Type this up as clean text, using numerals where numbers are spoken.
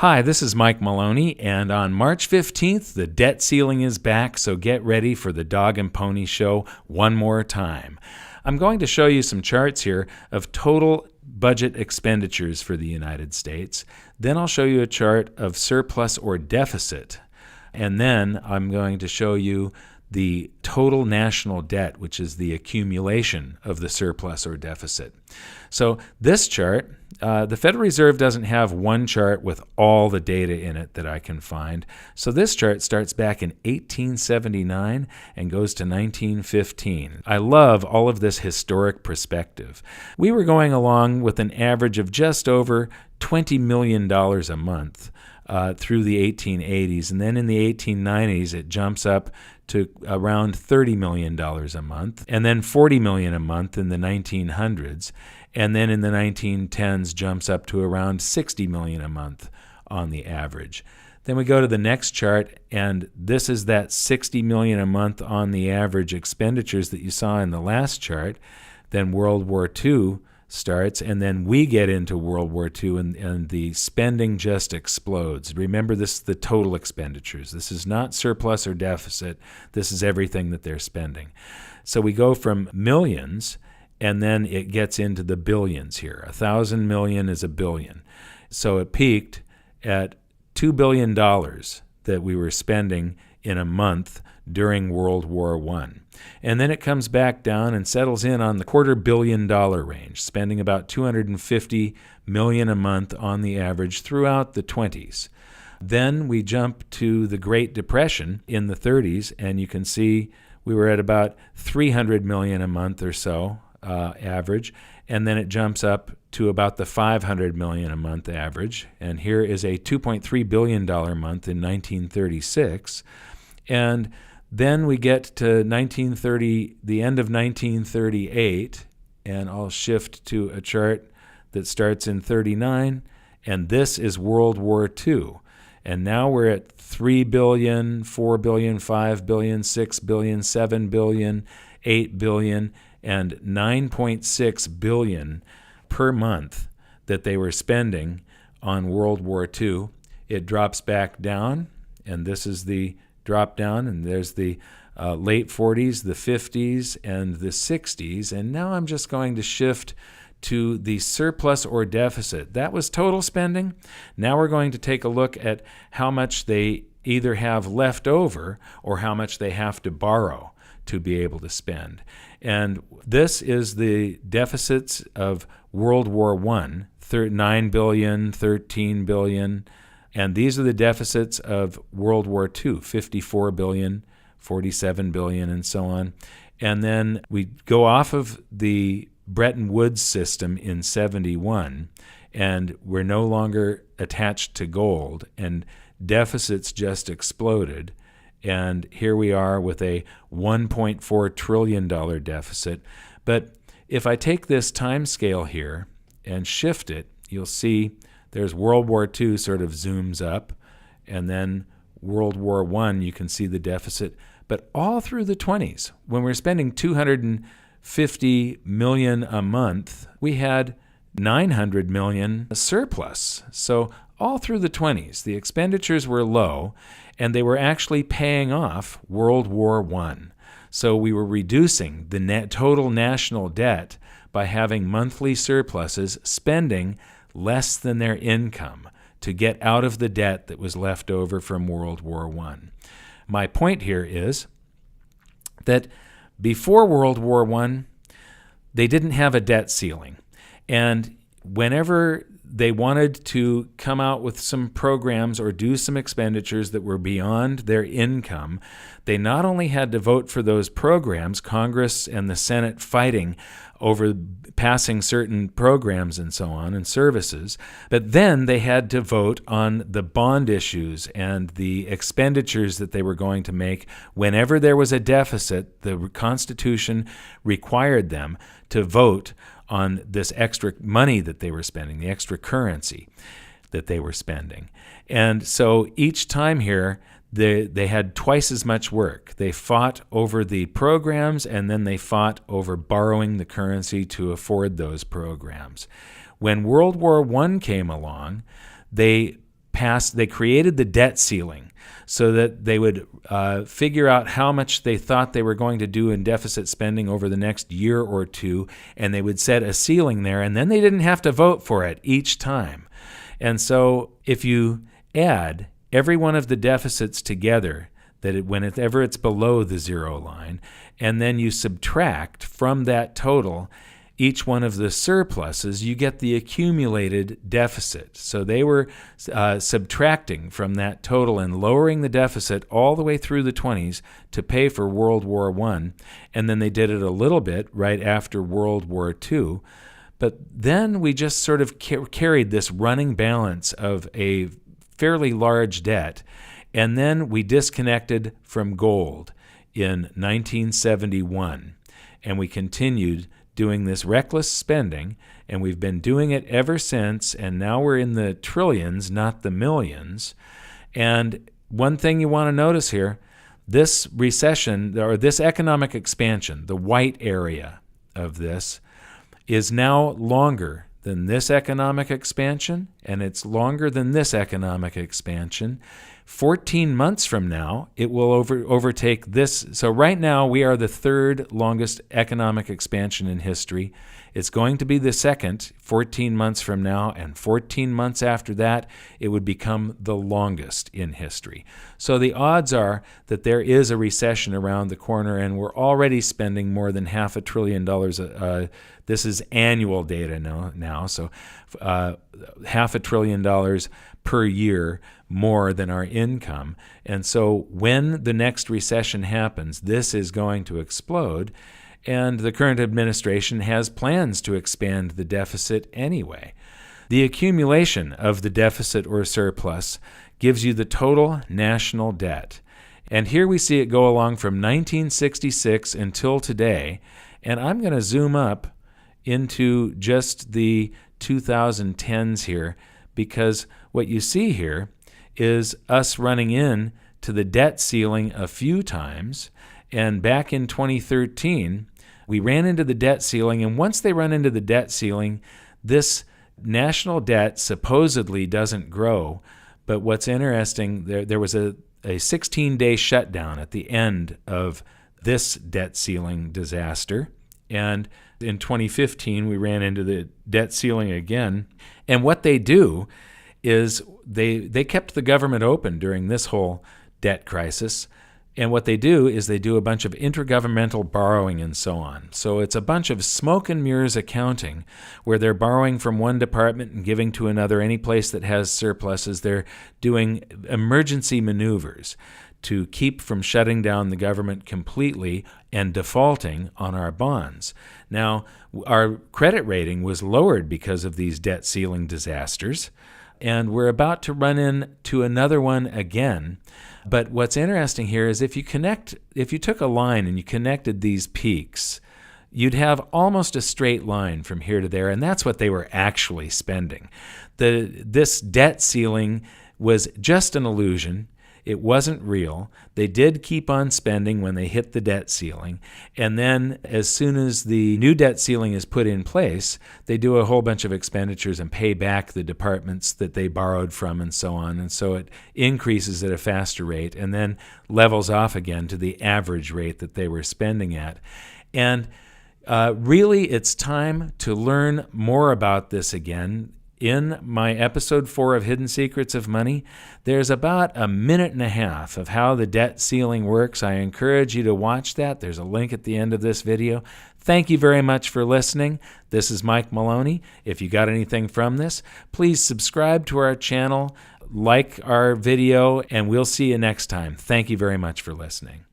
Hi, this is Mike Maloney, and on March 15th, the debt ceiling is back, so get ready for the Dog and Pony Show one more time. I'm going to show you some charts here of total budget expenditures for the United States. Then I'll show you a chart of surplus or deficit, and then I'm going to show you the total national debt, which is the accumulation of the surplus or deficit. So this chart, the Federal Reserve doesn't have one chart with all the data in it that I can find. So this chart starts back in 1879 and goes to 1915. I love all of this historic perspective. We were going along with an average of just over $20 million a month through the 1880s. And then in the 1890s, it jumps up to around $30 million a month, and then $40 million a month in the 1900s, and then in the 1910s jumps up to around $60 million a month on the average. Then we go to the next chart, and this is that $60 million a month on the average expenditures that you saw in the last chart. Then World War II starts, and then we get into World War II, and the spending just explodes. Remember, this is the total expenditures. This is not surplus or deficit. This is everything that they're spending. So we go from millions, and then it gets into the billions here. 1,000 million is a billion. So it peaked at $2 billion that we were spending in a month during World War I. And then it comes back down and settles in on the $250 million range, spending about $250 million a month on the average throughout the 20s. Then we jump to the Great Depression in the 30s, and you can see we were at about $300 million a month or so average, and then it jumps up to about the $500 million a month average. And here is a $2.3 billion a month in 1936. And then we get to 1930, the end of 1938, and I'll shift to a chart that starts in 39, and this is World War II. And now we're at 3 billion, 4 billion, 5 billion, 6 billion, 7 billion, 8 billion, and 9.6 billion per month that they were spending on World War II. It drops back down, and this is the drop down, and there's the late 40s, the 50s, and the 60s. And now I'm just going to shift to the surplus or deficit. That was total spending. Now we're going to take a look at how much they either have left over or how much they have to borrow to be able to spend. And this is the deficits of World War I, 9 billion, 13 billion, and these are the deficits of World War II, 54 billion, 47 billion, and so on. And then we go off of the Bretton Woods system in 71, and we're no longer attached to gold, and deficits just exploded. And here we are with a $1.4 trillion deficit. But if I take this time scale here and shift it, you'll see there's World War II sort of zooms up, and then World War I, you can see the deficit. But all through the 20s, when we're spending $250 million a month, we had $900 million surplus. So all through the 20s, the expenditures were low, and they were actually paying off World War I. So we were reducing the total national debt by having monthly surpluses, spending less than their income to get out of the debt that was left over from World War I. My point here is that before World War I, they didn't have a debt ceiling. And whenever they wanted to come out with some programs or do some expenditures that were beyond their income, they not only had to vote for those programs, Congress and the Senate fighting over passing certain programs and so on and services, but then they had to vote on the bond issues and the expenditures that they were going to make. Whenever there was a deficit, the Constitution required them to vote on this extra money that they were spending, the extra currency that they were spending. And so each time here, they had twice as much work. They fought over the programs, and then they fought over borrowing the currency to afford those programs. When World War I came along, they they created the debt ceiling so that they would figure out how much they thought they were going to do in deficit spending over the next year or two, and they would set a ceiling there, and then they didn't have to vote for it each time. And so if you add every one of the deficits together, whenever it's below the zero line, and then you subtract from that total each one of the surpluses, you get the accumulated deficit. So they were subtracting from that total and lowering the deficit all the way through the 20s to pay for World War I, and then they did it a little bit right after World War II. But then we just sort of carried this running balance of a fairly large debt, and then we disconnected from gold in 1971, and we continued doing this reckless spending, and we've been doing it ever since, and now we're in the trillions, not the millions. And one thing you want to notice here, this recession, or this economic expansion, the white area of this, is now longer than this economic expansion, and it's longer than this economic expansion. 14 months from now, it will overtake this. So right now, we are the third longest economic expansion in history. It's going to be the second 14 months from now, and 14 months after that, it would become the longest in history. So the odds are that there is a recession around the corner, and we're already spending more than $500 billion. This is annual data now, so $500 billion per year more than our income. And so when the next recession happens, this is going to explode. And the current administration has plans to expand the deficit anyway. The accumulation of the deficit or surplus gives you the total national debt. And here we see it go along from 1966 until today. And I'm going to zoom up into just the 2010s here, because what you see here is us running in to the debt ceiling a few times. And back in 2013, we ran into the debt ceiling, and once they run into the debt ceiling, this national debt supposedly doesn't grow. But what's interesting, there was a 16-day shutdown at the end of this debt ceiling disaster. And in 2015, we ran into the debt ceiling again. And what they do is they kept the government open during this whole debt crisis. And what they do is they do a bunch of intergovernmental borrowing and so on. So it's a bunch of smoke and mirrors accounting where they're borrowing from one department and giving to another. Any place that has surpluses, they're doing emergency maneuvers to keep from shutting down the government completely and defaulting on our bonds. Now, our credit rating was lowered because of these debt ceiling disasters, and we're about to run into another one again. But what's interesting here is if you took a line and you connected these peaks, you'd have almost a straight line from here to there, and that's what they were actually spending. This debt ceiling was just an illusion. It wasn't real. They did keep on spending when they hit the debt ceiling. And then as soon as the new debt ceiling is put in place, they do a whole bunch of expenditures and pay back the departments that they borrowed from and so on. And so it increases at a faster rate and then levels off again to the average rate that they were spending at. And really, it's time to learn more about this again. In my episode 4 of Hidden Secrets of Money, there's about a minute and a half of how the debt ceiling works. I encourage you to watch that. There's a link at the end of this video. Thank you very much for listening. This is Mike Maloney. If you got anything from this, please subscribe to our channel, like our video, and we'll see you next time. Thank you very much for listening.